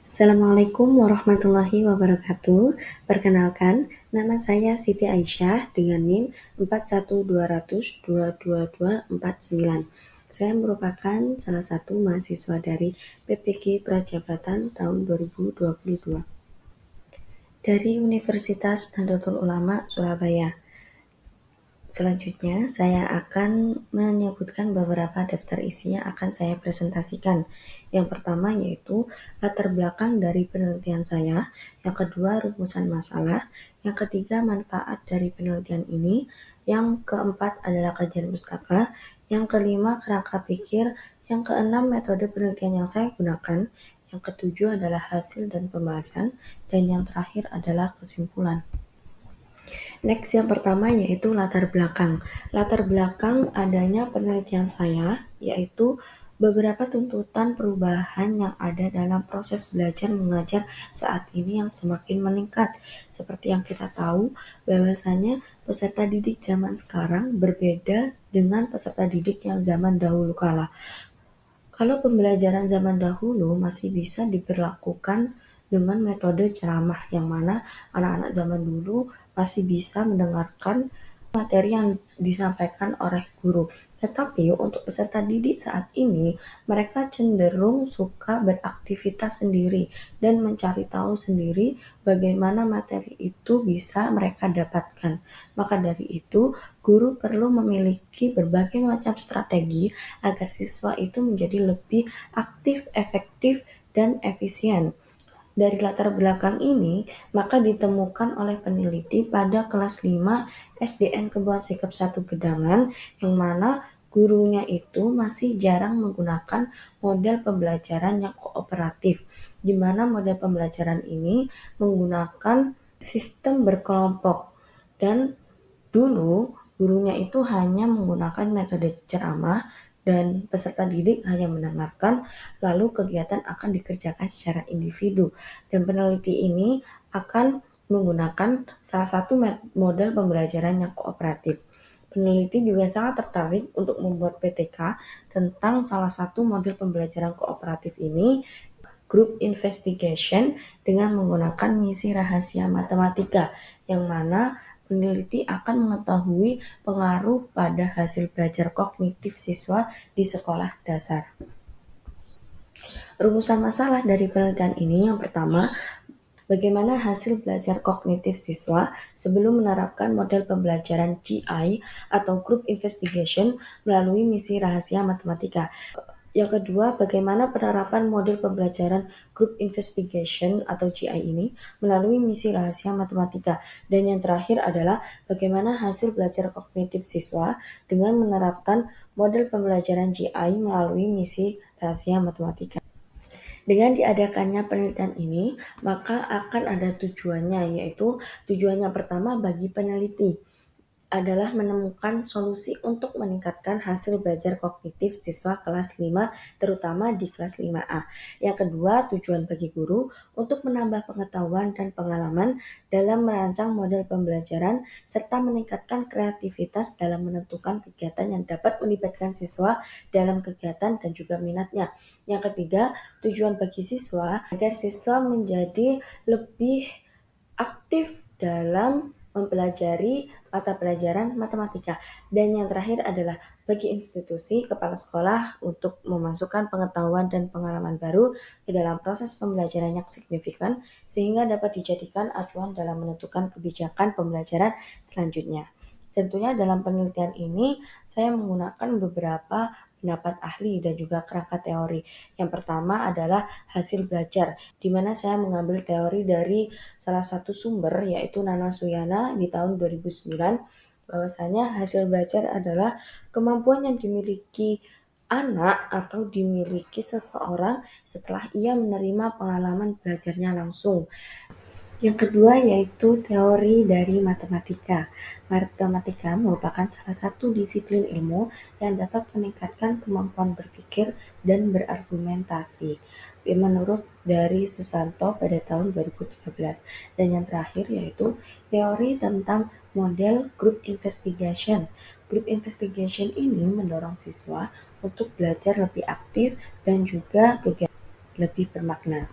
Assalamualaikum warahmatullahi wabarakatuh. Perkenalkan, nama saya Siti Aisyah dengan NIM 4120022249. Saya merupakan salah satu mahasiswa dari PPG Prajabatan tahun 2022 dari Universitas Nahdlatul Ulama Surabaya. Selanjutnya, saya akan menyebutkan beberapa daftar isi yang akan saya presentasikan. Yang pertama yaitu latar belakang dari penelitian saya, yang kedua rumusan masalah, yang ketiga manfaat dari penelitian ini, yang keempat adalah kajian pustaka, yang kelima kerangka pikir, yang keenam metode penelitian yang saya gunakan, yang ketujuh adalah hasil dan pembahasan, dan yang terakhir adalah kesimpulan. Next yang pertama yaitu latar belakang. Latar belakang adanya penelitian saya yaitu beberapa tuntutan perubahan yang ada dalam proses belajar mengajar saat ini yang semakin meningkat. Seperti yang kita tahu bahwasanya peserta didik zaman sekarang berbeda dengan peserta didik yang zaman dahulu kala. Kalau pembelajaran zaman dahulu masih bisa diberlakukan dengan metode ceramah yang mana anak-anak zaman dulu masih bisa mendengarkan materi yang disampaikan oleh guru. Tetapi untuk peserta didik saat ini, mereka cenderung suka beraktivitas sendiri dan mencari tahu sendiri bagaimana materi itu bisa mereka dapatkan. Maka dari itu, guru perlu memiliki berbagai macam strategi agar siswa itu menjadi lebih aktif, efektif, dan efisien. Dari latar belakang ini, maka ditemukan oleh peneliti pada kelas 5 SDN Kebon Sikep 1 Gedangan, yang mana gurunya itu masih jarang menggunakan model pembelajaran yang kooperatif, di mana model pembelajaran ini menggunakan sistem berkelompok dan dulu gurunya itu hanya menggunakan metode ceramah dan peserta didik hanya mendengarkan, lalu kegiatan akan dikerjakan secara individu. Dan peneliti ini akan menggunakan salah satu model pembelajaran yang kooperatif. Peneliti juga sangat tertarik untuk membuat PTK tentang salah satu model pembelajaran kooperatif ini, Group Investigation, dengan menggunakan misi rahasia matematika, yang mana peneliti akan mengetahui pengaruh pada hasil belajar kognitif siswa di sekolah dasar. Rumusan masalah dari penelitian ini yang pertama, bagaimana hasil belajar kognitif siswa sebelum menerapkan model pembelajaran GI atau Group Investigation melalui misi rahasia matematika. Yang kedua, bagaimana penerapan model pembelajaran Group Investigation atau GI ini melalui misi rahasia matematika. Dan yang terakhir adalah bagaimana hasil belajar kognitif siswa dengan menerapkan model pembelajaran GI melalui misi rahasia matematika. Dengan diadakannya penelitian ini, maka akan ada tujuannya, yaitu tujuannya pertama bagi peneliti adalah menemukan solusi untuk meningkatkan hasil belajar kognitif siswa kelas 5, terutama di kelas 5A. Yang kedua, tujuan bagi guru untuk menambah pengetahuan dan pengalaman dalam merancang model pembelajaran serta meningkatkan kreativitas dalam menentukan kegiatan yang dapat melibatkan siswa dalam kegiatan dan juga minatnya. Yang ketiga, tujuan bagi siswa agar siswa menjadi lebih aktif dalam mempelajari mata pelajaran matematika. Dan yang terakhir adalah bagi institusi kepala sekolah untuk memasukkan pengetahuan dan pengalaman baru ke dalam proses pembelajaran yang signifikan sehingga dapat dijadikan acuan dalam menentukan kebijakan pembelajaran selanjutnya. Tentunya dalam penelitian ini saya menggunakan beberapa pendapat ahli dan juga kerangka teori. Yang pertama adalah hasil belajar, di mana saya mengambil teori dari salah satu sumber yaitu Nana Suyana di tahun 2009, bahwasanya hasil belajar adalah kemampuan yang dimiliki anak atau dimiliki seseorang setelah ia menerima pengalaman belajarnya langsung. Yang kedua yaitu teori dari matematika. Matematika merupakan salah satu disiplin ilmu yang dapat meningkatkan kemampuan berpikir dan berargumentasi. Menurut dari Susanto pada tahun 2013. Dan yang terakhir yaitu teori tentang model group investigation. Group investigation ini mendorong siswa untuk belajar lebih aktif dan juga kegiatan lebih bermakna.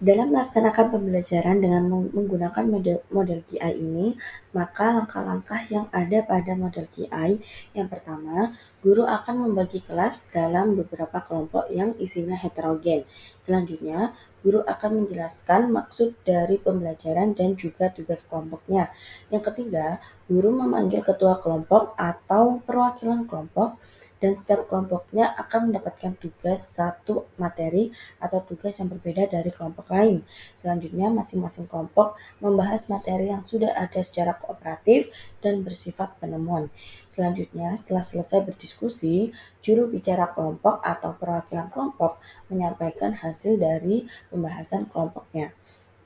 Dalam melaksanakan pembelajaran dengan menggunakan model KI ini, maka langkah-langkah yang ada pada model KI, yang pertama, guru akan membagi kelas dalam beberapa kelompok yang isinya heterogen. Selanjutnya, guru akan menjelaskan maksud dari pembelajaran dan juga tugas kelompoknya. Yang ketiga, guru memanggil ketua kelompok atau perwakilan kelompok dan setiap kelompoknya akan mendapatkan tugas satu materi atau tugas yang berbeda dari kelompok lain. Selanjutnya, masing-masing kelompok membahas materi yang sudah ada secara kooperatif dan bersifat penemuan. Selanjutnya, setelah selesai berdiskusi, juru bicara kelompok atau perwakilan kelompok menyampaikan hasil dari pembahasan kelompoknya.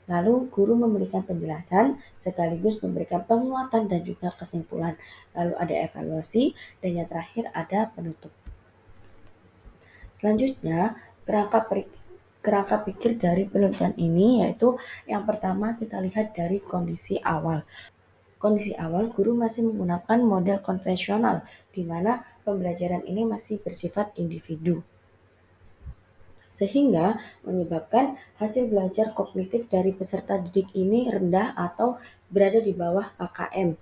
Lalu guru memberikan penjelasan sekaligus memberikan penguatan dan juga kesimpulan. Lalu ada evaluasi dan yang terakhir ada penutup. Selanjutnya, kerangka pikir dari penelitian ini yaitu yang pertama kita lihat dari kondisi awal. Kondisi awal guru masih menggunakan model konvensional di mana pembelajaran ini masih bersifat individu. Sehingga menyebabkan hasil belajar kognitif dari peserta didik ini rendah atau berada di bawah KKM.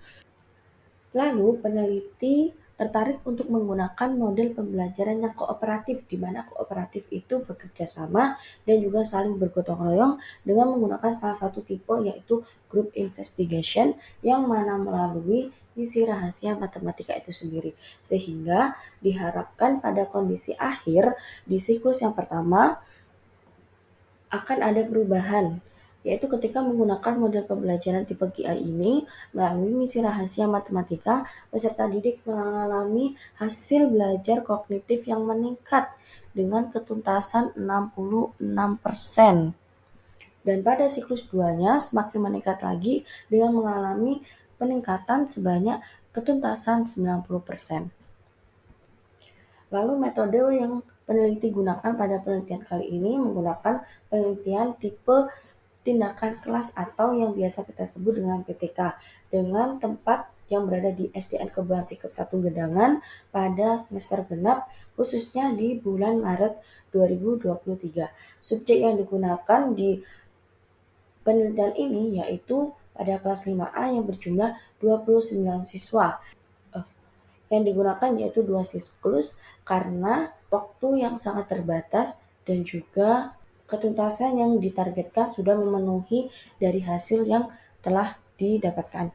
Lalu peneliti tertarik untuk menggunakan model pembelajaran yang kooperatif, di mana kooperatif itu bekerja sama dan juga saling bergotong royong dengan menggunakan salah satu tipe yaitu group investigation yang mana melalui misi rahasia matematika itu sendiri. Sehingga diharapkan pada kondisi akhir di siklus yang pertama akan ada perubahan, yaitu ketika menggunakan model pembelajaran tipe GI ini melalui misi rahasia matematika, peserta didik mengalami hasil belajar kognitif yang meningkat dengan ketuntasan 66%. Dan pada siklus 2-nya semakin meningkat lagi dengan mengalami peningkatan sebanyak ketuntasan 90%. Lalu metode yang peneliti gunakan pada penelitian kali ini menggunakan penelitian tipe tindakan kelas atau yang biasa kita sebut dengan PTK dengan tempat yang berada di SDN Kebon Sikep 1 Gedangan pada semester genap khususnya di bulan Maret 2023. Subjek yang digunakan di penelitian ini yaitu pada kelas 5A yang berjumlah 29 siswa. Yang digunakan yaitu 2 siklus karena waktu yang sangat terbatas dan juga ketuntasan yang ditargetkan sudah memenuhi dari hasil yang telah didapatkan.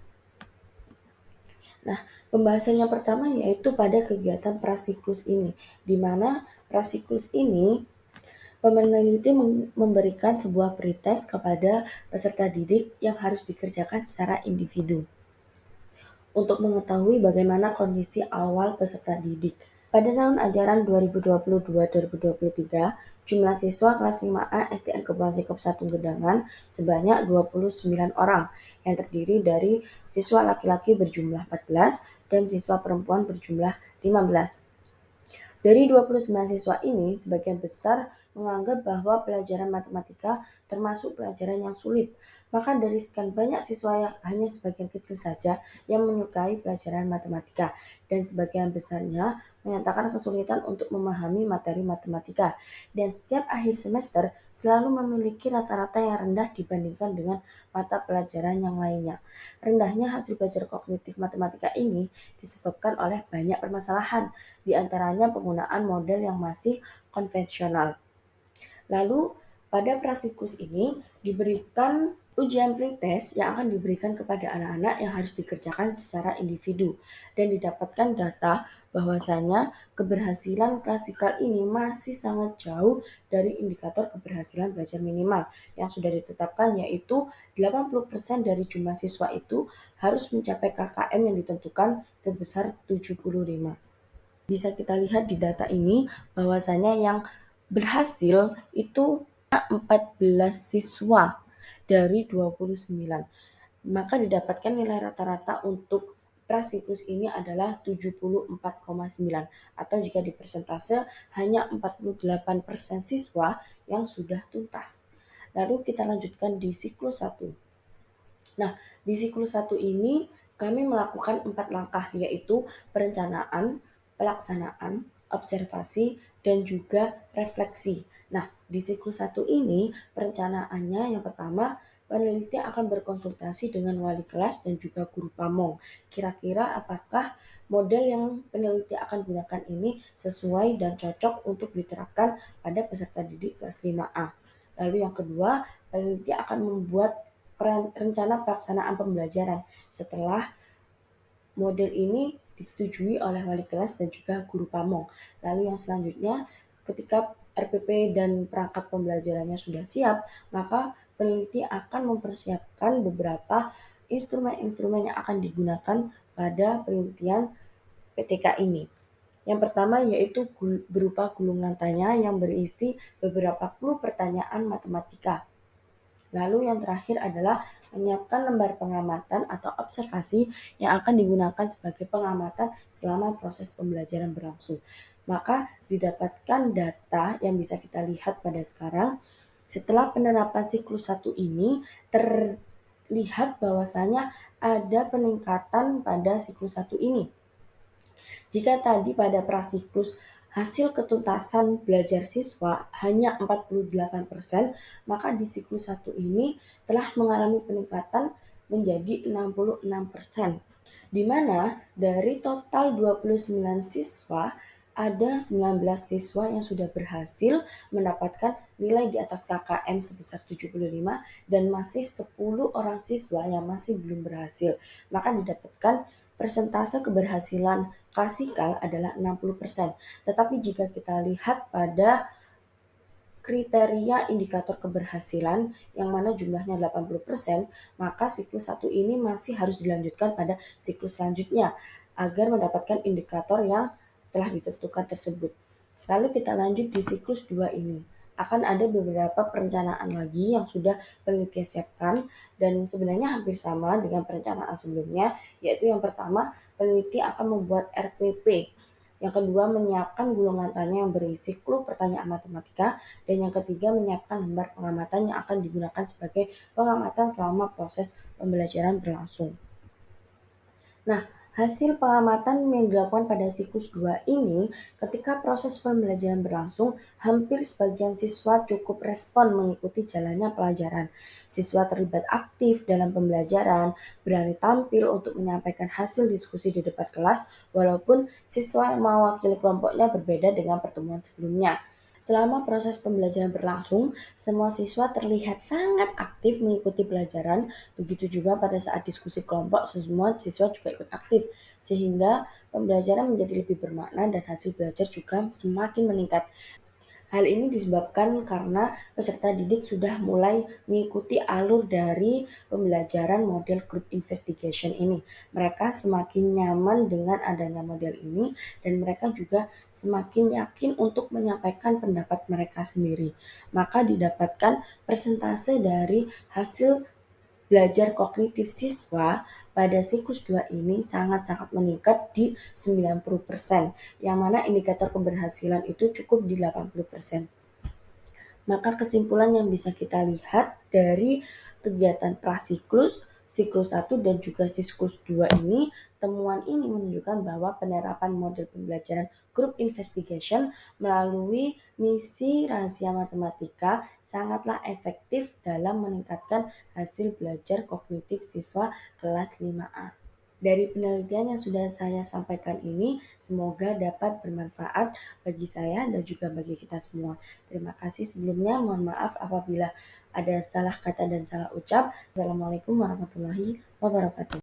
Nah, pembahasan yang pertama yaitu pada kegiatan prasiklus ini, di mana prasiklus ini peneliti memberikan sebuah pretest kepada peserta didik yang harus dikerjakan secara individu untuk mengetahui bagaimana kondisi awal peserta didik. Pada tahun ajaran 2022-2023, jumlah siswa kelas 5A SDN Kebon Sikep 1 Gedangan sebanyak 29 orang, yang terdiri dari siswa laki-laki berjumlah 14 dan siswa perempuan berjumlah 15. Dari 29 siswa ini, sebagian besar menganggap bahwa pelajaran matematika termasuk pelajaran yang sulit. Maka dari sekian banyak siswa yang hanya sebagian kecil saja yang menyukai pelajaran matematika dan sebagian besarnya menyatakan kesulitan untuk memahami materi matematika. Dan setiap akhir semester selalu memiliki rata-rata yang rendah dibandingkan dengan mata pelajaran yang lainnya. Rendahnya hasil belajar kognitif matematika ini disebabkan oleh banyak permasalahan, di antaranya penggunaan model yang masih konvensional. Lalu pada prasiklus ini diberikan ujian pretest yang akan diberikan kepada anak-anak yang harus dikerjakan secara individu dan didapatkan data bahwasanya keberhasilan klasikal ini masih sangat jauh dari indikator keberhasilan belajar minimal yang sudah ditetapkan yaitu 80% dari jumlah siswa itu harus mencapai KKM yang ditentukan sebesar 75. Bisa kita lihat di data ini bahwasanya yang berhasil itu 14 siswa dari 29. Maka didapatkan nilai rata-rata untuk prasiklus ini adalah 74,9 atau jika dipersentase hanya 48% siswa yang sudah tuntas. Lalu kita lanjutkan di siklus 1. Nah, di siklus 1 ini kami melakukan 4 langkah yaitu perencanaan, pelaksanaan, observasi, dan juga refleksi. Nah, di siklus 1 ini perencanaannya yang pertama, peneliti akan berkonsultasi dengan wali kelas dan juga guru pamong. Kira-kira apakah model yang peneliti akan gunakan ini sesuai dan cocok untuk diterapkan pada peserta didik kelas 5A. Lalu yang kedua, peneliti akan membuat rencana pelaksanaan pembelajaran setelah model ini disetujui oleh wali kelas dan juga guru pamong. Lalu yang selanjutnya, ketika RPP dan perangkat pembelajarannya sudah siap, maka peneliti akan mempersiapkan beberapa instrumen-instrumen yang akan digunakan pada penelitian PTK ini. Yang pertama yaitu berupa gulungan tanya yang berisi beberapa clue pertanyaan matematika. Lalu yang terakhir adalah menyiapkan lembar pengamatan atau observasi yang akan digunakan sebagai pengamatan selama proses pembelajaran berlangsung. Maka didapatkan data yang bisa kita lihat pada sekarang, setelah penerapan siklus 1 ini terlihat bahwasanya ada peningkatan pada siklus 1 ini. Jika tadi pada prasiklus hasil ketuntasan belajar siswa hanya 48%, maka di siklus 1 ini telah mengalami peningkatan menjadi 66%. Di mana dari total 29 siswa, ada 19 siswa yang sudah berhasil mendapatkan nilai di atas KKM sebesar 75 dan masih 10 orang siswa yang masih belum berhasil. Maka didapatkan persentase keberhasilan klasikal adalah 60%. Tetapi jika kita lihat pada kriteria indikator keberhasilan yang mana jumlahnya 80%, maka siklus 1 ini masih harus dilanjutkan pada siklus selanjutnya agar mendapatkan indikator yang telah ditentukan tersebut. Lalu kita lanjut di siklus 2 ini. Akan ada beberapa perencanaan lagi yang sudah peneliti siapkan dan sebenarnya hampir sama dengan perencanaan sebelumnya, yaitu yang pertama peneliti akan membuat RPP. Yang kedua, menyiapkan gulungan tanya yang berisi clue pertanyaan matematika. Dan yang ketiga, menyiapkan lembar pengamatan yang akan digunakan sebagai pengamatan selama proses pembelajaran berlangsung. Nah, hasil pengamatan yang dilakukan pada siklus 2 ini, ketika proses pembelajaran berlangsung, hampir sebagian siswa cukup respon mengikuti jalannya pelajaran. Siswa terlibat aktif dalam pembelajaran, berani tampil untuk menyampaikan hasil diskusi di depan kelas, walaupun siswa yang mewakili kelompoknya berbeda dengan pertemuan sebelumnya. Selama proses pembelajaran berlangsung, semua siswa terlihat sangat aktif mengikuti pelajaran, begitu juga pada saat diskusi kelompok semua siswa juga ikut aktif, sehingga pembelajaran menjadi lebih bermakna dan hasil belajar juga semakin meningkat. Hal ini disebabkan karena peserta didik sudah mulai mengikuti alur dari pembelajaran model group investigation ini. Mereka semakin nyaman dengan adanya model ini dan mereka juga semakin yakin untuk menyampaikan pendapat mereka sendiri. Maka didapatkan persentase dari hasil belajar kognitif siswa pada siklus 2 ini sangat-sangat meningkat di 90%, yang mana indikator keberhasilan itu cukup di 80%. Maka kesimpulan yang bisa kita lihat dari kegiatan prasiklus, siklus 1 dan juga siklus 2 ini, temuan ini menunjukkan bahwa penerapan model pembelajaran group investigation melalui misi rahasia matematika sangatlah efektif dalam meningkatkan hasil belajar kognitif siswa kelas 5A. Dari penelitian yang sudah saya sampaikan ini, semoga dapat bermanfaat bagi saya dan juga bagi kita semua. Terima kasih sebelumnya, mohon maaf apabila ada salah kata dan salah ucap. Assalamualaikum warahmatullahi wabarakatuh.